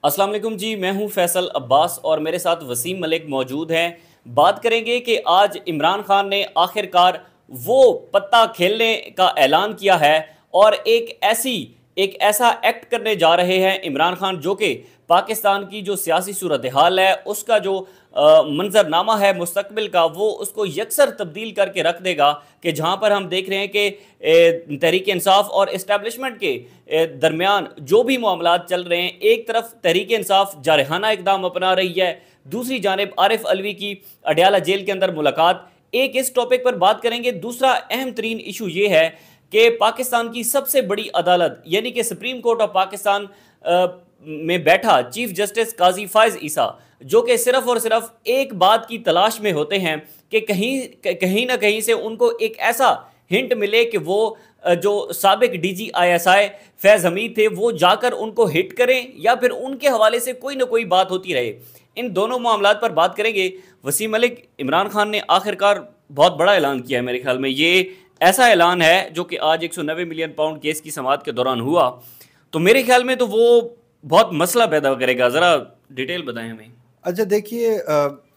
अस्सलाम वालेकुम जी, मैं हूं फैसल अब्बास और मेरे साथ वसीम मलिक मौजूद हैं। बात करेंगे कि आज इमरान खान ने आखिरकार वो पत्ता खेलने का ऐलान किया है और एक ऐसा एक्ट करने जा रहे हैं इमरान खान जो कि पाकिस्तान की जो सियासी सूरत हाल है उसका जो मंजरनामा है मुस्तकबिल का वो उसको यकसर तब्दील करके रख देगा। कि जहाँ पर हम देख रहे हैं कि तहरीक इंसाफ और इस्टेब्लिशमेंट के दरमियान जो भी मामलात चल रहे हैं, एक तरफ तहरीक इंसाफ जारहाना इकदाम अपना रही है, दूसरी जानिब आरिफ अलवी की अडयाला जेल के अंदर मुलाकात। एक इस टॉपिक पर बात करेंगे। दूसरा अहम तरीन इशू ये है कि पाकिस्तान की सबसे बड़ी अदालत यानी कि सुप्रीम कोर्ट ऑफ पाकिस्तान में बैठा चीफ जस्टिस काजी फायज ईसा, जो कि सिर्फ और सिर्फ एक बात की तलाश में होते हैं कि कहीं ना कहीं से उनको एक ऐसा हिंट मिले कि वो जो साबिक DGISI फैज़ हमीद थे वो जाकर उनको हिट करें या फिर उनके हवाले से कोई ना कोई बात होती रहे। इन दोनों मामलात पर बात करेंगे। वसीम मलिक, इमरान खान ने आखिरकार बहुत बड़ा ऐलान किया है। मेरे ख्याल में ये ऐसा ऐलान है जो कि आज 190 मिलियन पाउंड केस की समाअत के दौरान हुआ, तो मेरे ख्याल में तो वो बहुत मसला पैदा करेगा। ज़रा डिटेल बताएं हमें। अच्छा देखिए,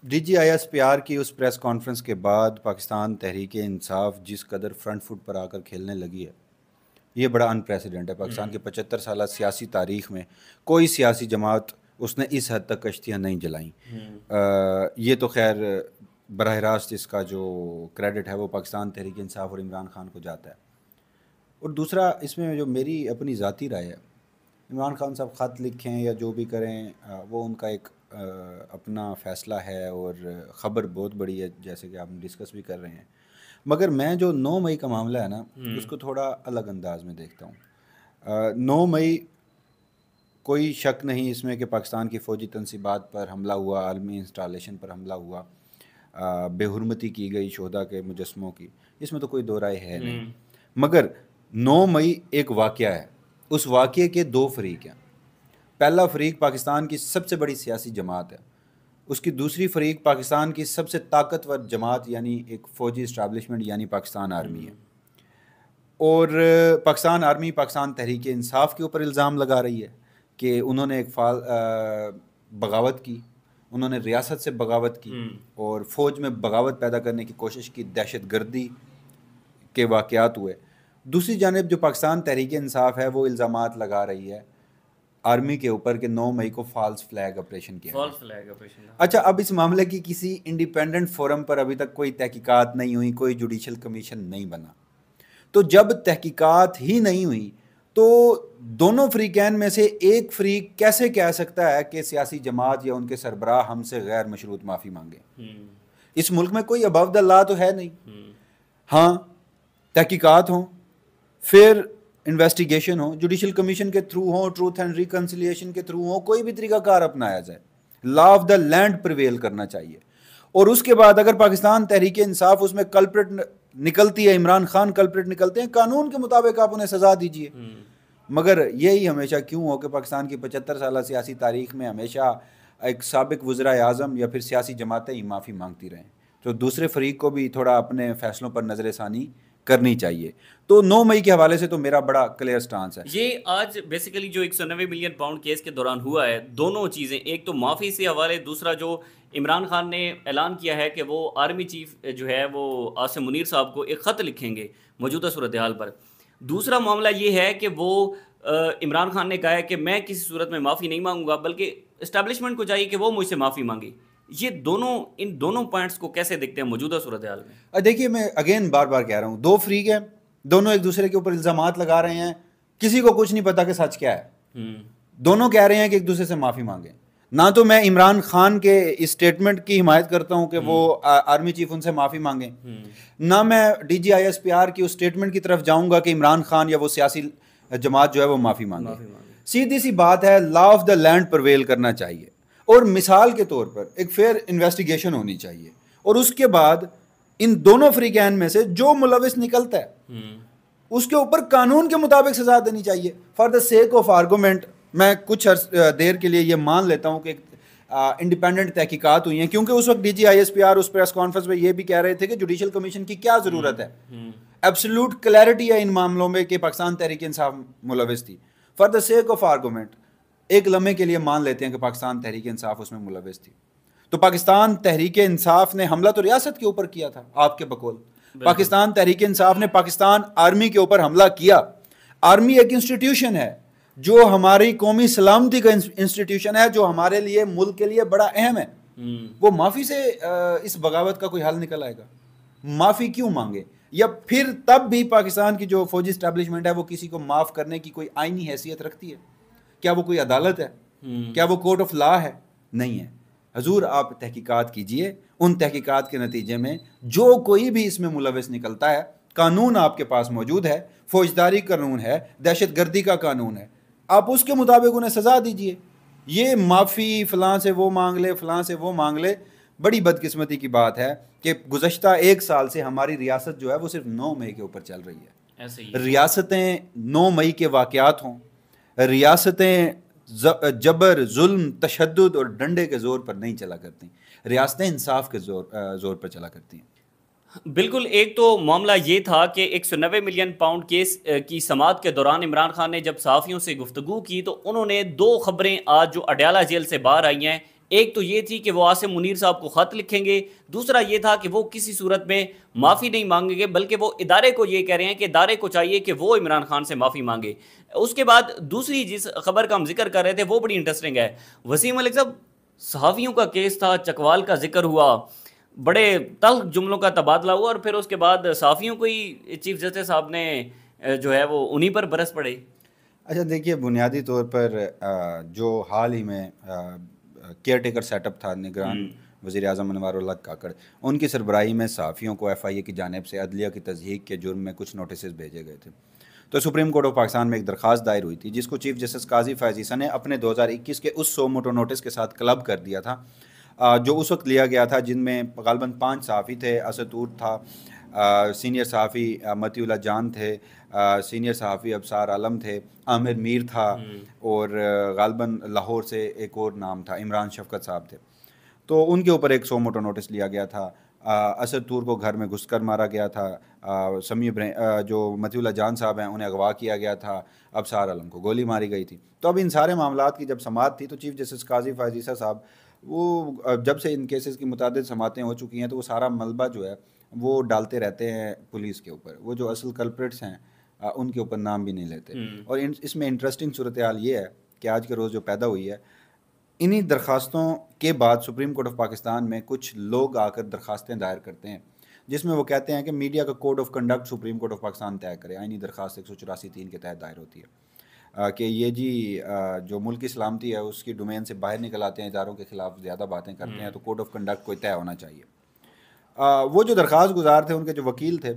DGISPR की उस प्रेस कॉन्फ्रेंस के बाद पाकिस्तान तहरीक इंसाफ जिस कदर फ्रंट फुट पर आकर खेलने लगी है, ये बड़ा अनप्रेसिडेंट है। पाकिस्तान के 75 साल सियासी तारीख में कोई सियासी जमात उसने इस हद तक कश्तियाँ नहीं जलाई। ये तो खैर बराह रास्त इसका जो क्रेडिट है वो पाकिस्तान तहरीक इंसाफ और इमरान खान को जाता है। और दूसरा, इसमें जो मेरी अपनी ज़ाती राय है, इमरान खान साहब ख़त लिखें या जो भी करें, वो उनका एक अपना फ़ैसला है और ख़बर बहुत बड़ी है, जैसे कि आप डिस्कस भी कर रहे हैं। मगर मैं जो 9 मई का मामला है ना, उसको थोड़ा अलग अंदाज में देखता हूँ। 9 मई कोई शक नहीं इसमें कि पाकिस्तान की फ़ौजी तनसीबात पर हमला हुआ, आलमी इंस्टॉलेशन पर हमला हुआ, बेहुरमती की गई शोहदा के मुजस्मों की, इसमें तो कोई दो राय है नहीं। मगर 9 मई एक वाक़या है, उस वाक़ये के दो फरीक हैं। पहला फरीक पाकिस्तान की सबसे बड़ी सियासी जमात है, उसकी दूसरी फरीक पाकिस्तान की सबसे ताकतवर जमात यानी एक फ़ौजी इस्टेब्लिशमेंट यानी पाकिस्तान आर्मी है। और पाकिस्तान आर्मी पाकिस्तान तहरीक इंसाफ के ऊपर इल्ज़ाम लगा रही है कि उन्होंने एक बगावत की, उन्होंने रियासत से बगावत की और फ़ौज में बगावत पैदा करने की कोशिश की, दहशत गर्दी के वाक़यात हुए। दूसरी जानिब जो पाकिस्तान तहरीक इंसाफ है वो इल्ज़ामात लगा रही है आर्मी के ऊपर कि 9 मई को फॉल्स फ्लैग ऑपरेशन किया। False flag operation. अच्छा, अब इस मामले की किसी इंडिपेंडेंट फोरम पर अभी तक कोई तहकीकात नहीं हुई, कोई जुडिशल कमीशन नहीं बना। तो जब तहकीकात ही नहीं हुई तो दोनों फ्रीकैन में से एक फ्रीक कैसे कह सकता है कि सियासी जमात या उनके सरबराह हमसे गैर मशरूत माफ़ी मांगे? इस मुल्क में कोई अबव द लॉ तो है नहीं। हाँ, तहकीकात हों, फिर इन्वेस्टिगेशन हो, जुडिशल कमीशन के थ्रू हो, ट्रूथ एंड रिकन्सिलिएशन के थ्रू हो, कोई भी तरीकाकार अपनाया जाए, law of the land prevail करना चाहिए। और उसके बाद अगर पाकिस्तान तहरीक इंसाफ उसमें कल्प्रिट निकलती है, इमरान खान कल्प्रिट निकलते हैं, कानून के मुताबिक आप उन्हें सजा दीजिए। मगर यही हमेशा क्यों हो कि पाकिस्तान की 75 साल सियासी तारीख में हमेशा एक साबिक वज़रा आज़म या फिर सियासी जमातें ही माफ़ी मांगती रहें। तो दूसरे फरीक को भी थोड़ा अपने फैसलों पर नज़र षानी करनी चाहिए। तो 9 मई के हवाले से तो मेरा बड़ा क्लियर स्टांस है। ये आज बेसिकली जो 190 मिलियन पाउंड केस के दौरान हुआ है, दोनों चीज़ें, एक तो माफ़ी से हवाले, दूसरा जो इमरान खान ने ऐलान किया है कि वो आर्मी चीफ जो है वो आसिम मुनीर साहब को एक ख़त लिखेंगे मौजूदा सूरत हाल पर। दूसरा मामला ये है कि वो इमरान खान ने कहा है कि मैं किसी सूरत में माफ़ी नहीं मांगूंगा, बल्कि इस्टेब्लिशमेंट को चाहिए कि वो मुझसे माफ़ी मांगे। ये दोनों, इन दोनों पॉइंट्स को कैसे देखते हैं मौजूदा सूरत हाल में? देखिए, मैं अगेन बार बार कह रहा हूँ, दो फ्रीक हैं, दोनों एक दूसरे के ऊपर इल्ज़ामात लगा रहे हैं, किसी को कुछ नहीं पता कि सच क्या है। दोनों कह रहे हैं कि एक दूसरे से माफ़ी मांगे। ना तो मैं इमरान खान के इस स्टेटमेंट की हिमायत करता हूँ कि वो आर्मी चीफ उनसे माफ़ी मांगे, ना मैं DGISPR की उस स्टेटमेंट की तरफ जाऊँगा कि इमरान खान या वो सियासी जमात जो है वो माफ़ी मांगे। सीधी सी बात है, law of the land prevail करना चाहिए और मिसाल के तौर पर एक फेयर इन्वेस्टिगेशन होनी चाहिए। और उसके बाद इन दोनों फ्रीकैन में से जो मुलविस निकलता है उसके ऊपर कानून के मुताबिक सजा देनी चाहिए। For the sake of argument मैं कुछ देर के लिए ये मान लेता हूँ कि इंडिपेंडेंट तहकीकात हुई हैं, क्योंकि उस वक्त DGISPR उस प्रेस कॉन्फ्रेंस में ये भी कह रहे थे कि जुडिशल कमीशन की क्या ज़रूरत है। एब्सोल्यूट क्लैरिटी है इन मामलों में कि पाकिस्तान तहरीक इंसाफ मुलविस थी। For the sake of argument एक लम्हे के लिए मान लेते हैं कि पाकिस्तान तहरीक इंसाफ उसमें मुलविस थी, तो पाकिस्तान तहरीक इंसाफ ने हमला तो रियासत के ऊपर किया था आपके बकौल। पाकिस्तान तहरीक इंसाफ ने पाकिस्तान आर्मी के ऊपर हमला किया। आर्मी एक इंस्टीट्यूशन है जो हमारी कौमी सलामती का इंस्टीट्यूशन है, जो हमारे लिए, मुल्क के लिए बड़ा अहम है। वो माफ़ी से इस बगावत का कोई हल निकल आएगा? माफ़ी क्यों मांगे? या फिर तब भी पाकिस्तान की जो फौजी स्टैब्लिशमेंट है वो किसी को माफ़ करने की कोई आईनी हैसियत रखती है? क्या वो कोई अदालत है? क्या वो कोर्ट ऑफ लॉ है? नहीं है। हजूर, आप तहकीकात कीजिए, उन तहकीकात के नतीजे में जो कोई भी इसमें मुलविस निकलता है, कानून आपके पास मौजूद है, फौजदारी कानून है, दहशत गर्दी का कानून है, आप उसके मुताबिक उन्हें सज़ा दीजिए। ये माफ़ी फ़लाँ से वो मांग ले, फ़लाँ से वो मांग ले, बड़ी बदकिस्मती की बात है कि गुज़श्ता 1 साल से हमारी रियासत जो है वो सिर्फ 9 मई के ऊपर चल रही है। ऐसे ही रियासतें 9 मई के वाक़यात हों, रियासतें जबर, जुल्म, तशद्दुद और डंडे के ज़ोर पर नहीं चला करती, रियासतें इंसाफ के ज़ोर पर चला करती हैं। बिल्कुल। एक तो मामला ये था कि 190 मिलियन पाउंड केस की समाअत के दौरान इमरान खान ने जब सहाफ़ियों से गुफ्तगू की तो उन्होंने 2 खबरें आज जो अडयाला जेल से बाहर आई हैं, एक तो ये थी कि वो आसिम मुनीर साहब को ख़त लिखेंगे, दूसरा ये था कि वो किसी सूरत में माफ़ी नहीं मांगेंगे, बल्कि वो इदारे को ये कह रहे हैं कि इदारे को चाहिए कि वो इमरान खान से माफ़ी मांगे। उसके बाद दूसरी जिस खबर का हम जिक्र कर रहे थे वो बड़ी इंटरेस्टिंग है। वसीम मलिक साहब, सहाफ़ियों का केस था, चकवाल का जिक्र हुआ, बड़े तल्ख जुमलों का तबादला हुआ और फिर उसके बाद साफ़ियों को ही चीफ जस्टिस साहब ने जो है वो उन्हीं पर बरस पड़े। अच्छा देखिए, बुनियादी तौर पर जो हाल ही में केयर टेकर सेटअप था, निगरान वज़ीर आज़म अनवारुल्लाह काकड़, उनकी सरबराही में सहाफ़ियों को FIA की जानिब से अदलिया की तज़हीक के जुर्म में कुछ नोटिस भेजे गए थे। तो सुप्रीम कोर्ट ऑफ पाकिस्तान में एक दरख्वास्त दायर हुई थी जिसको चीफ जस्टिस काजी फैज़ ईसा ने अपने 2021 के उस सो मोटो नोटिस के साथ क्लब कर दिया था, जो उस वक्त लिया गया था, जिनमें गालबन 5 सहाफ़ी थे। असदूर था, सीनियर सहाफ़ी मतीउल्लाह जान थे, सीनियर सहाफ़ी अबसार आलम थे, आमिर मीर था, और गालबन लाहौर से एक और नाम था, इमरान शफकत साहब थे। तो उनके ऊपर एक सो मोटो नोटिस लिया गया था। असद तूर को घर में घुसकर मारा गया था। समी जो मतीउल्लाह जान साहब हैं उन्हें अगवा किया गया था। अबसार आलम को गोली मारी गई थी। तो अब इन सारे मामलात की जब समाअत थी तो चीफ जस्टिस काजी फैज़ ईसा साहब, वो जब से इन केसेस की मुतादिद समातें हो चुकी हैं तो वो सारा मलबा जो है वो डालते रहते हैं पुलिस के ऊपर। वो जो असल कल्प्रिट्स हैं उनके ऊपर नाम भी नहीं लेते। और इसमें इंटरेस्टिंग सूरत हाल ये है कि आज के रोज़ जो पैदा हुई है, इन्हीं दरख्वास्तों के बाद सुप्रीम कोर्ट ऑफ पाकिस्तान में कुछ लोग आकर दरख्वास्तें दायर करते हैं जिसमें वो कहते हैं कि मीडिया का code of conduct supreme court of Pakistan तय करे। आईनी दरख्वास्त 184(3) के तहत दायर होती है कि ये जी जो मुल्क की सलामती है उसकी डोमेन से बाहर निकल आते हैं, इदारों के खिलाफ ज़्यादा बातें करते हैं, तो कोड ऑफ कंडक्ट कोई तय होना चाहिए। वो जो दरख्वास्त गुजार थे, उनके जो वकील थे,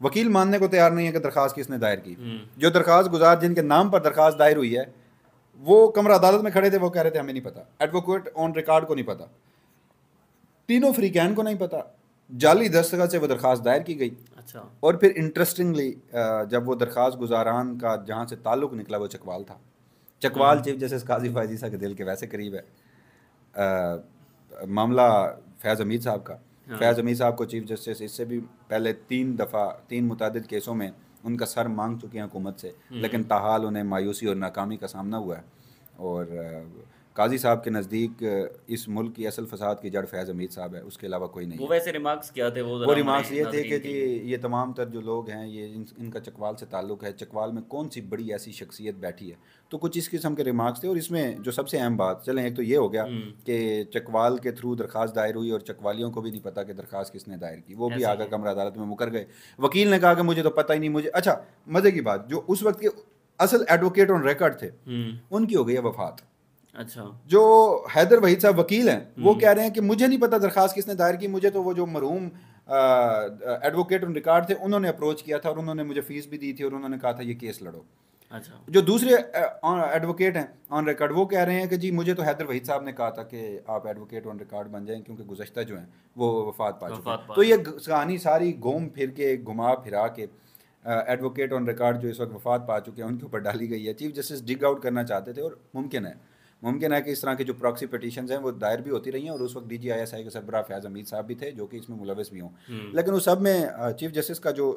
वकील मानने को तैयार नहीं है कि दरख्वास्त किसने दायर की। जो दरख्वास्त गुजार जिनके नाम पर दरख्वास्त दायर हुई है वो कमरा अदालत में खड़े थे, वो कह रहे थे हमें नहीं पता, एडवोकेट ऑन रिकॉर्ड को नहीं पता, तीनों फ्रीकैन को नहीं पता, जाली दस्तखत से वो दरख्वास्त दायर की गई। अच्छा। और फिर इंटरेस्टिंगली जब वो दरख्वास्त गुजारान का जहाँ से ताल्लुक़ निकला वो चकवाल था। चकवाल चीफ जस्टिस काजी फैज़ ईसा के दिल के वैसे करीब है। मामला फैज़ हमीद साहब का। फैज़ हमीद साहब को चीफ जस्टिस इससे भी पहले 3 दफ़ा 3 मुतादिद केसों में उनका सर मांग चुके हैं हुकूमत से, लेकिन ताहाल उन्हें मायूसी और नाकामी का सामना हुआ है। और काजी साहब के नज़दीक इस मुल्क की असल फसाद की जड़ फैज़ हमीद साहब है, उसके अलावा कोई नहीं। वो वैसे रिमार्क्स क्या थे? वो रिमार्क्स ये थे कि जी ये तमाम तर जो लोग हैं ये इनका चकवाल से ताल्लुक़ है, चकवाल में कौन सी बड़ी ऐसी शख्सियत बैठी है। तो कुछ इस किस्म के रिमार्क्स थे। और इसमें जो सबसे अहम बात, चलें एक तो ये हो गया कि चकवाल के थ्रू दरख्वास्त दायर हुई और चकवालियों को भी नहीं पता कि दरख्वास्त किसने दायर की, वो भी आकर कमरा अदालत में मुकर गए। वकील ने कहा कि मुझे तो पता ही नहीं, मुझे। अच्छा, मज़े की बात, जो उस वक्त के असल एडवोकेट ऑन रिकॉर्ड थे उनकी हो गई है वफात। अच्छा। जो हैदर वहीद साहब वकील हैं वो कह रहे हैं कि मुझे नहीं पता दरख्वास्त किसने दायर की, मुझे तो वो जो मरहूम एडवोकेट ऑन रिकॉर्ड थे उन्होंने अप्रोच किया था और उन्होंने मुझे फ़ीस भी दी थी और उन्होंने कहा था ये केस लड़ो। अच्छा। जो दूसरे एडवोकेट हैं ऑन रिकॉर्ड वो कह रहे हैं कि जी मुझे तो हैदर वहीद साहब ने कहा था कि आप एडवोकेट ऑन रिकॉर्ड बन जाएं क्योंकि गुज़श्ता जो हैं वो वफात पा चुके हैं। तो ये कहानी सारी घूम फिर के घुमा फिरा के एडवोकेट ऑन रिकॉर्ड जो इस वक्त वफात पा चुके हैं उनके ऊपर डाली गई है। चीफ जस्टिस डिग आउट करना चाहते थे और मुमकिन है कि इस तरह की जो प्रॉक्सी पिटीशंस हैं वो दायर भी होती रही हैं और उस वक्त DGISI के सरबराह फैज़ हमीद साहब भी थे जो कि इसमें मुलविस भी हों। लेकिन उस सब में चीफ जस्टिस का जो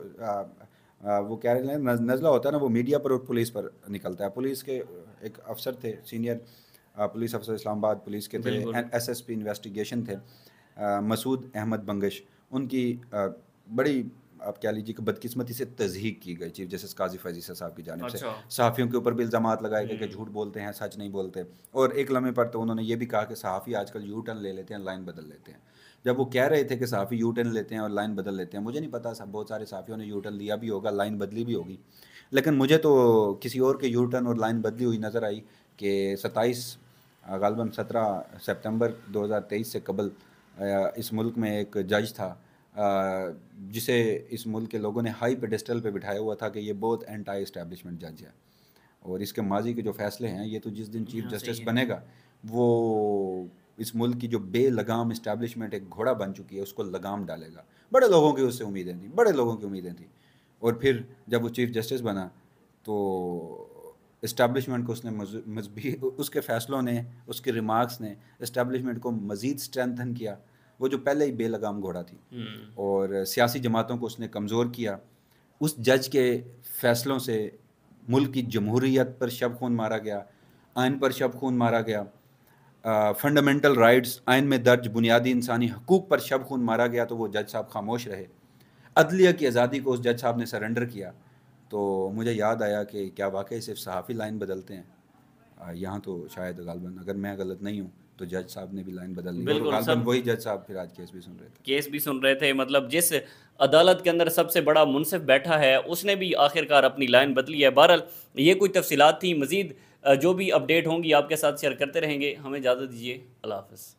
वो क्या नज़ला होता है ना, वो मीडिया पर और पुलिस पर निकलता है। पुलिस के एक अफसर थे, सीनियर पुलिस अफसर इस्लामाबाद पुलिस के थे, SSP इन्वेस्टिगेशन थे, मसूद अहमद बंगश, उनकी बड़ी आप कह लीजिए कि बदकिस्मती से तज़हीक की गई चीफ जस्टिस काजी फैज़ ईसा साहब की जानिब से। सहाफ़ियों के ऊपर भी इल्ज़ामात लगाए गए कि झूठ बोलते हैं, सच नहीं बोलते, और एक लम्हे पर तो उन्होंने ये भी कहा कि सहाफ़ी आजकल यू टर्न ले लेते हैं, लाइन बदल लेते हैं। जब वो कह रहे थे कि सहाफ़ी यू टर्न लेते हैं और लाइन बदल लेते हैं, मुझे नहीं पता, सब बहुत सारे सहाफ़ियों ने यू टर्न लिया भी होगा, लाइन बदली भी होगी, लेकिन मुझे तो किसी और के यू टर्न और लाइन बदली हुई नज़र आई कि 27 ग़ालिबन 17 सितंबर 2023 से कबल इस मुल्क में एक जज था जिसे इस मुल्क के लोगों ने हाई पेडेस्टल पे बिठाया हुआ था कि ये बहुत एंटी इस्टेब्लिशमेंट जज है, और इसके माजी के जो फैसले हैं, ये तो जिस दिन चीफ जस्टिस बनेगा वो इस मुल्क की जो बेलगाम इस्टेब्लिशमेंट एक घोड़ा बन चुकी है उसको लगाम डालेगा। बड़े लोगों की उससे उम्मीदें थी, बड़े लोगों की उम्मीदें थी, और फिर जब वो चीफ जस्टिस बना तो इस्टेब्लिशमेंट को उसने उसके फ़ैसलों ने, उसके रिमार्क्स ने इस्टेब्लिशमेंट को मज़ीद स्ट्रेंथन किया, वो जो पहले ही बेलगाम घोड़ा थी, और सियासी जमातों को उसने कमज़ोर किया। उस जज के फ़ैसलों से मुल्क की जमहूरियत पर शब खून मारा गया, आइन पर शब खून मारा गया, फंडामेंटल राइट्स, आइन में दर्ज बुनियादी इंसानी हकूक़ पर शब खून मारा गया, तो वो जज साहब खामोश रहे। अदलिया की आज़ादी को उस जज साहब ने सरेंडर किया। तो मुझे याद आया कि क्या वाकई सिर्फ सहाफ़ी लाइन बदलते हैं? यहाँ तो शायद ग़ालिबन अगर मैं गलत नहीं हूँ तो जज साहब ने भी लाइन बदल ली, और ग़ालिबन वही जज साहब फिर आज केस भी सुन रहे थे। मतलब जिस अदालत के अंदर सबसे बड़ा मुनसिफ बैठा है उसने भी आखिरकार अपनी लाइन बदली है। बहरहाल ये कोई तफसीलात थी, मज़ीद जो भी अपडेट होंगी आपके साथ शेयर करते रहेंगे। हमें इजाज़त दीजिए, अल्लाह हाफ़िज़।